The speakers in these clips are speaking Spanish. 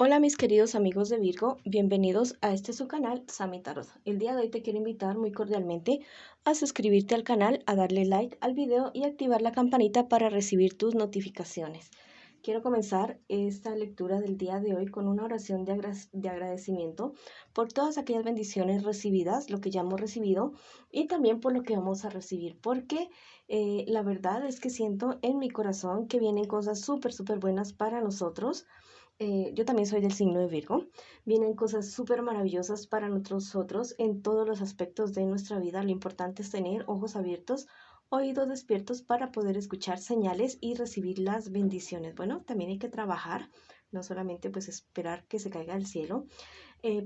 Hola mis queridos amigos de Virgo, bienvenidos a este su canal Sami Tarot. El día de hoy te quiero invitar muy cordialmente a suscribirte al canal, a darle like al video y activar la campanita para recibir tus notificaciones. Quiero comenzar esta lectura del día de hoy con una oración de agradecimiento por todas aquellas bendiciones recibidas, lo que ya hemos recibido y también por lo que vamos a recibir, porque la verdad es que siento en mi corazón que vienen cosas súper buenas para nosotros. Yo también soy del signo de Virgo. Vienen cosas súper maravillosas para nosotros en todos los aspectos de nuestra vida. Lo importante es tener ojos abiertos, oídos despiertos para poder escuchar señales y recibir las bendiciones. Bueno, también hay que trabajar, no solamente pues esperar que se caiga del cielo,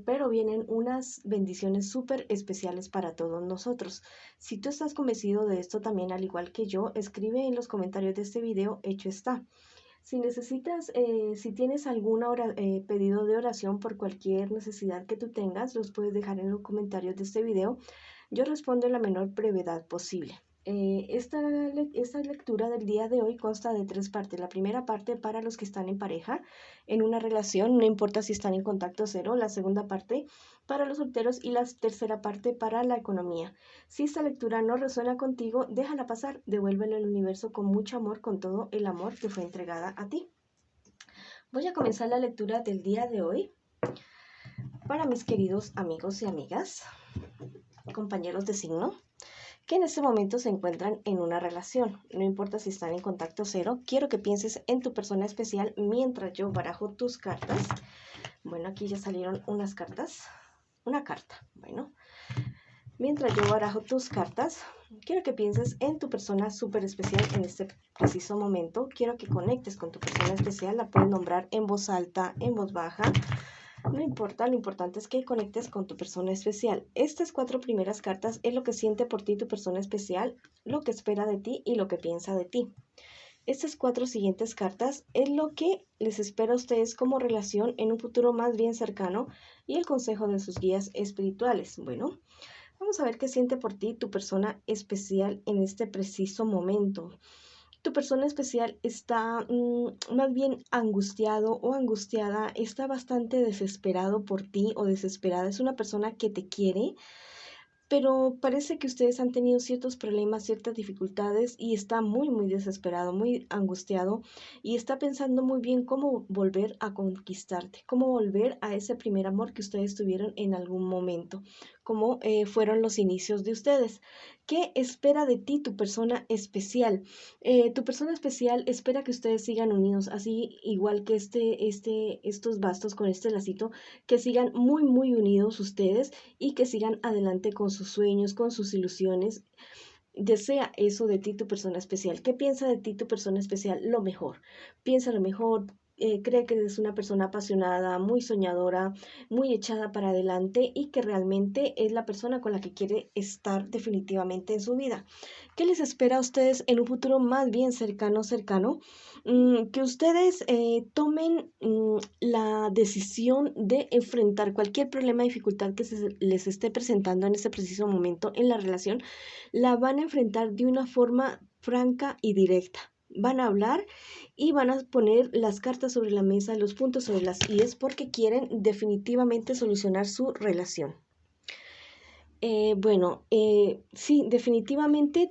pero vienen unas bendiciones súper especiales para todos nosotros. Si tú estás convencido de esto también, al igual que yo, escribe en los comentarios de este video, hecho está. Si necesitas, si tienes algún pedido de oración por cualquier necesidad que tú tengas, los puedes dejar en los comentarios de este video. Yo respondo en la menor brevedad posible. Esta lectura del día de hoy consta de tres partes. La primera parte para los que están en pareja, en una relación, no importa si están en contacto cero. La segunda parte para los solteros y la tercera parte para la economía. Si esta lectura no resuena contigo, déjala pasar, devuélvela al universo con mucho amor, con todo el amor que fue entregada a ti. Voy a comenzar la lectura del día de hoy para mis queridos amigos y amigas, compañeros de signo, que en este momento se encuentran en una relación. No importa si están en contacto cero, quiero que pienses en tu persona especial mientras yo barajo tus cartas. Bueno, aquí ya salieron unas cartas, una carta. Bueno, mientras yo barajo tus cartas, quiero que pienses en tu persona súper especial en este preciso momento. Quiero que conectes con tu persona especial. La puedes nombrar en voz alta, en voz baja. No importa, lo importante es que conectes con tu persona especial. Estas cuatro primeras cartas es lo que siente por ti tu persona especial, lo que espera de ti y lo que piensa de ti. Estas cuatro siguientes cartas es lo que les espera a ustedes como relación en un futuro más bien cercano y el consejo de sus guías espirituales. Bueno, vamos a ver qué siente por ti tu persona especial en este preciso momento. Tu persona especial está más bien angustiado o angustiada, está bastante desesperado por ti o desesperada. Es una persona que te quiere, pero parece que ustedes han tenido ciertos problemas, ciertas dificultades y está muy desesperado, muy angustiado y está pensando muy bien cómo volver a conquistarte, cómo volver a ese primer amor que ustedes tuvieron en algún momento, cómo fueron los inicios de ustedes. ¿Qué espera de ti tu persona especial? Tu persona especial espera que ustedes sigan unidos, así igual que estos bastos con este lacito, que sigan muy unidos ustedes y que sigan adelante con sus sueños, con sus ilusiones. Desea eso de ti tu persona especial. ¿Qué piensa de ti tu persona especial? Lo mejor. Piensa lo mejor. Cree que eres una persona apasionada, muy soñadora, muy echada para adelante y que realmente es la persona con la que quiere estar definitivamente en su vida. ¿Qué les espera a ustedes en un futuro más bien cercano? Que ustedes tomen la decisión de enfrentar cualquier problema, dificultad que les esté presentando en este preciso momento en la relación, la van a enfrentar de una forma franca y directa. Van a hablar y van a poner las cartas sobre la mesa, los puntos sobre las IES, porque quieren definitivamente solucionar su relación. Sí, definitivamente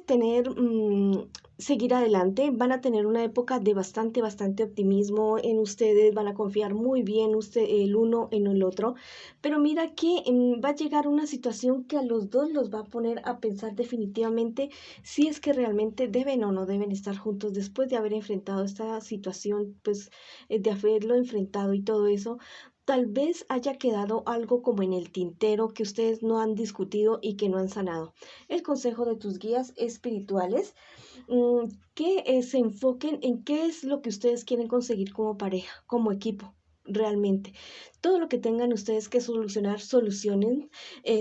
seguir adelante. Van a tener una época de bastante optimismo en ustedes, van a confiar muy bien el uno en el otro, pero mira que va a llegar una situación que a los dos los va a poner a pensar definitivamente si es que realmente deben o no deben estar juntos después de haber enfrentado esta situación, pues de haberlo enfrentado y todo eso. Tal vez haya quedado algo como en el tintero que ustedes no han discutido y que no han sanado. El consejo de tus guías espirituales, que se enfoquen en qué es lo que ustedes quieren conseguir como pareja, como equipo. Realmente, todo lo que tengan ustedes que solucionar, solucionen,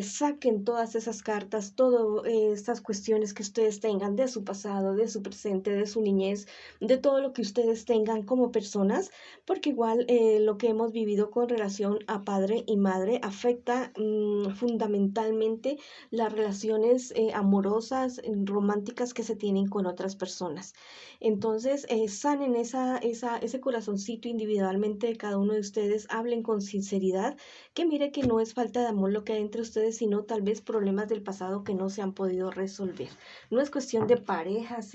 saquen todas esas cartas, todas estas cuestiones que ustedes tengan de su pasado, de su presente, de su niñez, de todo lo que ustedes tengan como personas, porque igual lo que hemos vivido con relación a padre y madre afecta fundamentalmente las relaciones amorosas, románticas que se tienen con otras personas. Entonces, sanen ese corazoncito individualmente de cada uno uno de ustedes, hablen con sinceridad, que mire que no es falta de amor lo que hay entre ustedes, sino tal vez problemas del pasado que no se han podido resolver. No es cuestión de parejas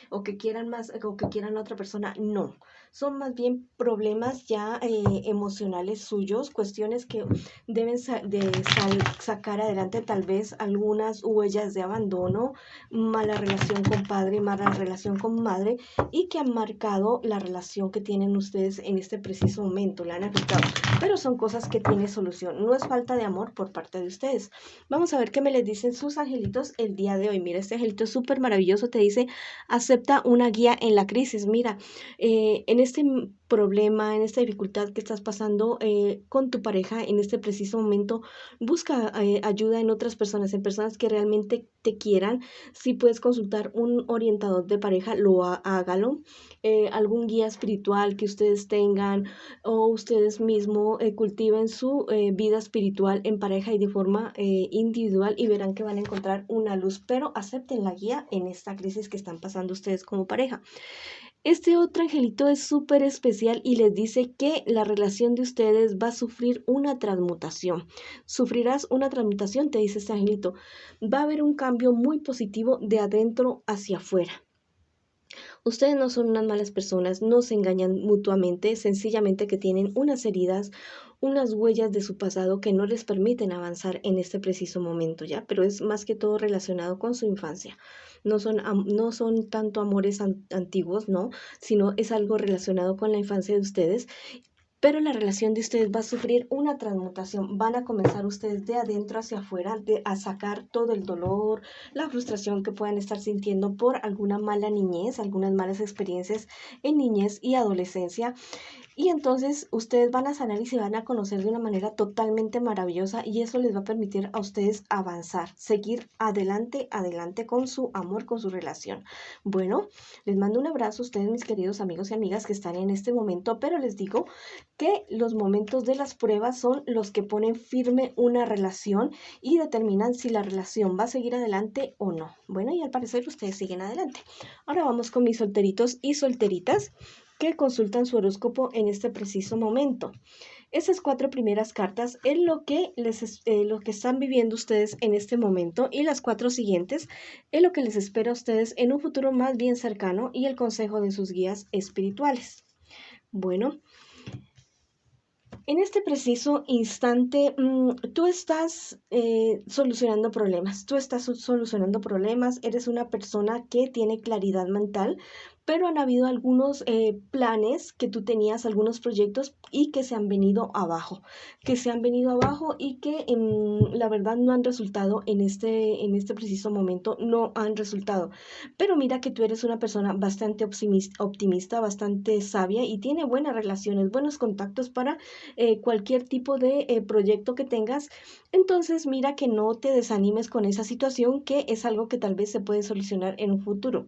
o que quieran más o que quieran a otra persona, no. Son más bien problemas ya emocionales suyos, cuestiones que deben sacar adelante, tal vez algunas huellas de abandono, mala relación con padre, mala relación con madre, y que han marcado la relación que tienen ustedes en este preciso momento, la han afectado, pero son cosas que tienen solución, no es falta de amor por parte de ustedes. Vamos a ver qué me les dicen sus angelitos el día de hoy. Mira, este angelito es súper maravilloso, te dice, acepta una guía en la crisis. Mira, en este problema, en esta dificultad que estás pasando con tu pareja en este preciso momento, busca ayuda en otras personas, en personas que realmente te quieran. Si puedes consultar un orientador de pareja, hágalo. Algún guía espiritual que ustedes tengan o ustedes mismos cultiven su vida espiritual en pareja y de forma individual, y verán que van a encontrar una luz, pero acepten la guía en esta crisis que están pasando ustedes como pareja. Este otro angelito es súper especial y les dice que la relación de ustedes va a sufrir una transmutación. Sufrirás una transmutación, te dice este angelito. Va a haber un cambio muy positivo de adentro hacia afuera. Ustedes no son unas malas personas, no se engañan mutuamente, sencillamente que tienen unas heridas, unas huellas de su pasado que no les permiten avanzar en este preciso momento, ¿ya? Pero es más que todo relacionado con su infancia. No son tanto amores antiguos, ¿no? Sino es algo relacionado con la infancia de ustedes, pero la relación de ustedes va a sufrir una transmutación. Van a comenzar ustedes de adentro hacia afuera a sacar todo el dolor, la frustración que puedan estar sintiendo por alguna mala niñez, algunas malas experiencias en niñez y adolescencia. Y entonces ustedes van a sanar y se van a conocer de una manera totalmente maravillosa, y eso les va a permitir a ustedes avanzar, seguir adelante, adelante con su amor, con su relación. Bueno, les mando un abrazo a ustedes, mis queridos amigos y amigas que están en este momento, pero les digo que los momentos de las pruebas son los que ponen firme una relación y determinan si la relación va a seguir adelante o no. Bueno, y al parecer ustedes siguen adelante. Ahora vamos con mis solteritos y solteritas que consultan su horóscopo en este preciso momento. Esas 4 primeras cartas es lo que lo que están viviendo ustedes en este momento, y las 4 siguientes es lo que les espera a ustedes en un futuro más bien cercano y el consejo de sus guías espirituales. Bueno, en este preciso instante, tú estás solucionando problemas, eres una persona que tiene claridad mental, pero han habido algunos planes que tú tenías, algunos proyectos y que se han venido abajo, y que la verdad no han resultado en este preciso momento, no han resultado. Pero mira que tú eres una persona bastante optimista, bastante sabia, y tiene buenas relaciones, buenos contactos para cualquier tipo de proyecto que tengas. Entonces mira que no te desanimes con esa situación, que es algo que tal vez se puede solucionar en un futuro.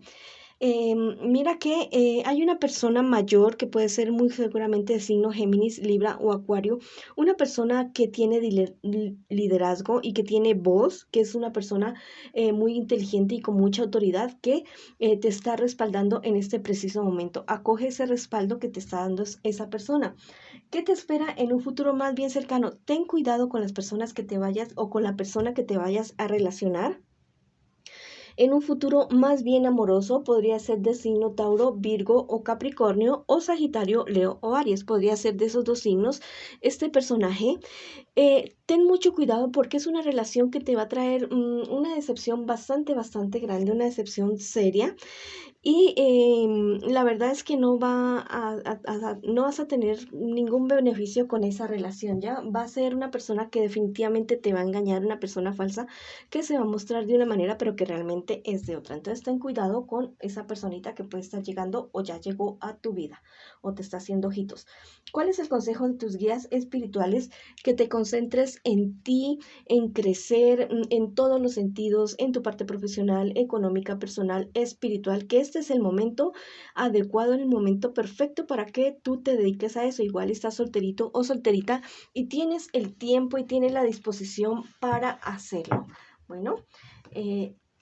Mira que hay una persona mayor que puede ser muy seguramente de signo Géminis, Libra o Acuario, una persona que tiene liderazgo y que tiene voz, que es una persona muy inteligente y con mucha autoridad, que te está respaldando en este preciso momento. Acoge ese respaldo que te está dando esa persona. ¿Qué te espera en un futuro más bien cercano? Ten cuidado con las personas que te vayas o con la persona que te vayas a relacionar. En un futuro más bien amoroso, podría ser de signo Tauro, Virgo o Capricornio, o Sagitario, Leo o Aries. Podría ser de esos 2 signos este personaje. Ten mucho cuidado porque es una relación que te va a traer una decepción bastante grande, una decepción seria. Y la verdad es que no vas a tener ningún beneficio con esa relación, ¿ya? Va a ser una persona que definitivamente te va a engañar, una persona falsa que se va a mostrar de una manera, pero que realmente es de otra. Entonces ten cuidado con esa personita que puede estar llegando o ya llegó a tu vida o te está haciendo ojitos. ¿Cuál es el consejo de tus guías espirituales? Que te concentres en ti, en crecer en todos los sentidos, en tu parte profesional, económica, personal, espiritual, que este es el momento adecuado, en el momento perfecto para que tú te dediques a eso. Igual estás solterito o solterita y tienes el tiempo y tienes la disposición para hacerlo. Bueno,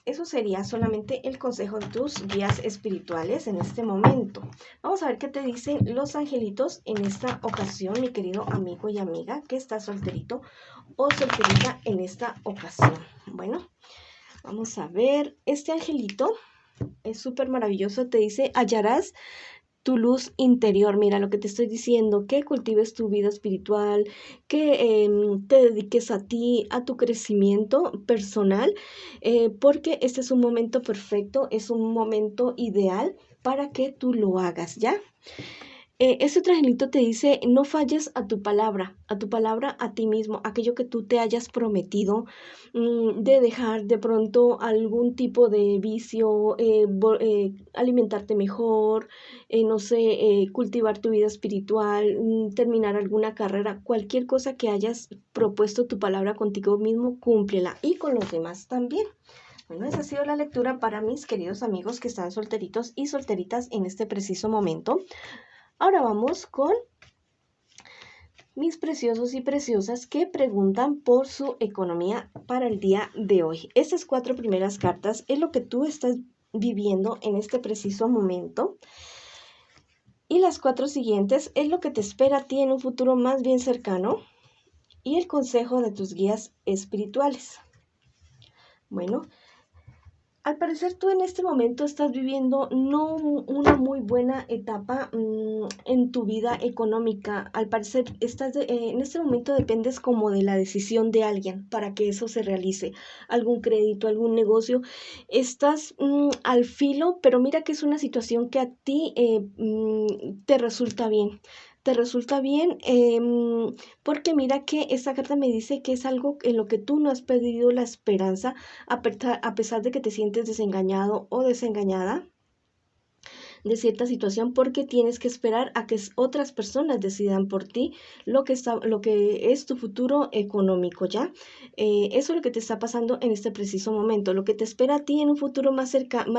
eso sería solamente el consejo de tus guías espirituales en este momento. Vamos a ver qué te dicen los angelitos en esta ocasión, mi querido amigo y amiga que está solterito o solterita en esta ocasión. Bueno, vamos a ver, este angelito es súper maravilloso, te dice, hallarás tu luz interior. Mira lo que te estoy diciendo, que cultives tu vida espiritual, que te dediques a ti, a tu crecimiento personal, porque este es un momento perfecto, es un momento ideal para que tú lo hagas, ¿ya? Este otro angelito te dice, no falles a tu palabra, a ti mismo, aquello que tú te hayas prometido, de dejar de pronto algún tipo de vicio, alimentarte mejor, no sé, cultivar tu vida espiritual, terminar alguna carrera, cualquier cosa que hayas propuesto tu palabra contigo mismo, cúmplela y con los demás también. Bueno, esa ha sido la lectura para mis queridos amigos que están solteritos y solteritas en este preciso momento. Ahora vamos con mis preciosos y preciosas que preguntan por su economía para el día de hoy. Estas 4 primeras cartas es lo que tú estás viviendo en este preciso momento. Y las 4 siguientes es lo que te espera a ti en un futuro más bien cercano. Y el consejo de tus guías espirituales. Bueno, al parecer tú en este momento estás viviendo no una muy buena etapa en tu vida económica. Al parecer en este momento dependes como de la decisión de alguien para que eso se realice. Algún crédito, algún negocio. Estás al filo, pero mira que es una situación que a ti te resulta bien. Te resulta bien porque mira que esta carta me dice que es algo en lo que tú no has perdido la esperanza a pesar de que te sientes desengañado o desengañada de cierta situación, porque tienes que esperar a que otras personas decidan por ti lo que es tu futuro económico, ¿ya? Eso es lo que te está pasando en este preciso momento. Lo que te espera a ti en un futuro más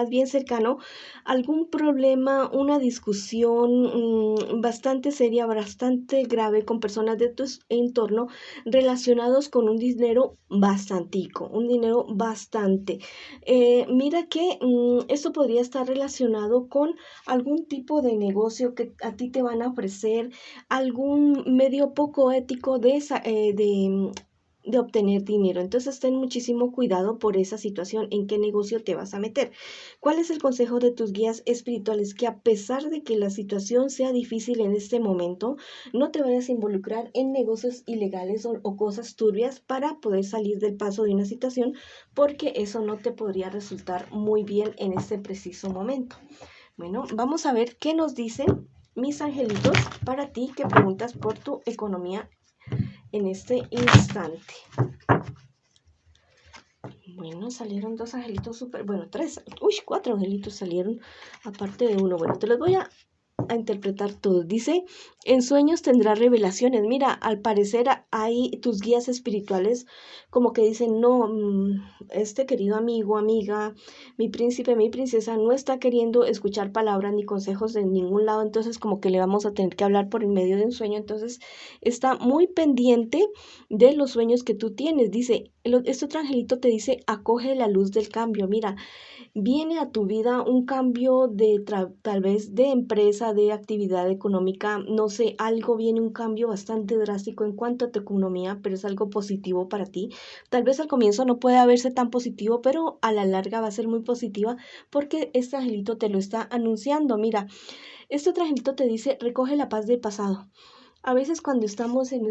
bien cercano, algún problema, una discusión bastante seria, bastante grave con personas de tu entorno relacionados con un dinero un dinero bastante. Mira que esto podría estar relacionado con algún tipo de negocio que a ti te van a ofrecer, algún medio poco ético de obtener dinero. Entonces ten muchísimo cuidado por esa situación, en qué negocio te vas a meter. ¿Cuál es el consejo de tus guías espirituales? Que a pesar de que la situación sea difícil en este momento, no te vayas a involucrar en negocios ilegales o cosas turbias para poder salir del paso de una situación, porque eso no te podría resultar muy bien en este preciso momento. Bueno, vamos a ver qué nos dicen mis angelitos para ti que preguntas por tu economía en este instante. Bueno, salieron 2 angelitos bueno, 4 angelitos salieron aparte de uno. Bueno, te los voy a interpretar todo. Dice, en sueños tendrás revelaciones. Mira, al parecer hay tus guías espirituales como que dicen, no, este querido amigo, amiga, mi príncipe, mi princesa no está queriendo escuchar palabras ni consejos de ningún lado, entonces como que le vamos a tener que hablar por el medio de un sueño. Entonces está muy pendiente de los sueños que tú tienes. Dice, este otro angelito te dice, acoge la luz del cambio. Mira, viene a tu vida un cambio de tal vez de empresa, de actividad económica, no sé, viene un cambio bastante drástico en cuanto a tu economía, pero es algo positivo para ti. Tal vez al comienzo no puede verse tan positivo, pero a la larga va a ser muy positiva porque este angelito te lo está anunciando. Mira, este otro angelito te dice, recoge la paz del pasado. A veces cuando estamos en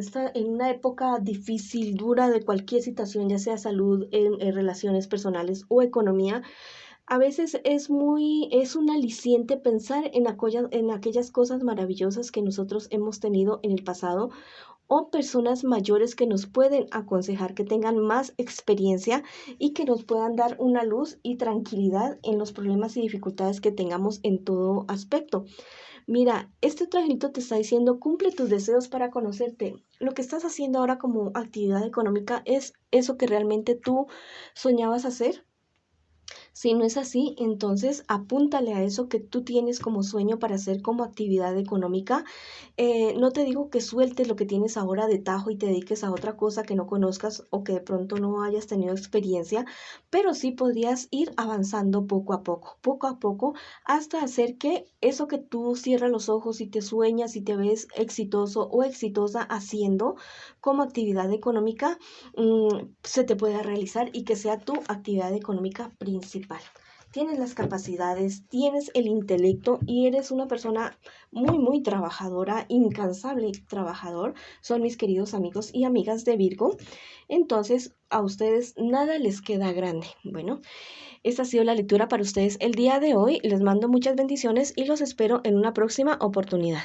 una época difícil, dura de cualquier situación, ya sea salud, en relaciones personales o economía, a veces es un aliciente pensar en aquellas cosas maravillosas que nosotros hemos tenido en el pasado o personas mayores que nos pueden aconsejar, que tengan más experiencia y que nos puedan dar una luz y tranquilidad en los problemas y dificultades que tengamos en todo aspecto. Mira, este otro angelito te está diciendo, cumple tus deseos para conocerte. Lo que estás haciendo ahora como actividad económica es eso que realmente tú soñabas hacer. Si no es así, entonces apúntale a eso que tú tienes como sueño para hacer como actividad económica. No te digo que sueltes lo que tienes ahora de tajo y te dediques a otra cosa que no conozcas o que de pronto no hayas tenido experiencia, pero sí podrías ir avanzando poco a poco, hasta hacer que eso que tú cierras los ojos y te sueñas y te ves exitoso o exitosa haciendo como actividad económica, se te pueda realizar y que sea tu actividad económica principal. Tienes las capacidades, tienes el intelecto y eres una persona muy trabajadora, incansable trabajador. Son mis queridos amigos y amigas de Virgo. Entonces, a ustedes nada les queda grande. Bueno, esta ha sido la lectura para ustedes el día de hoy. Les mando muchas bendiciones y los espero en una próxima oportunidad.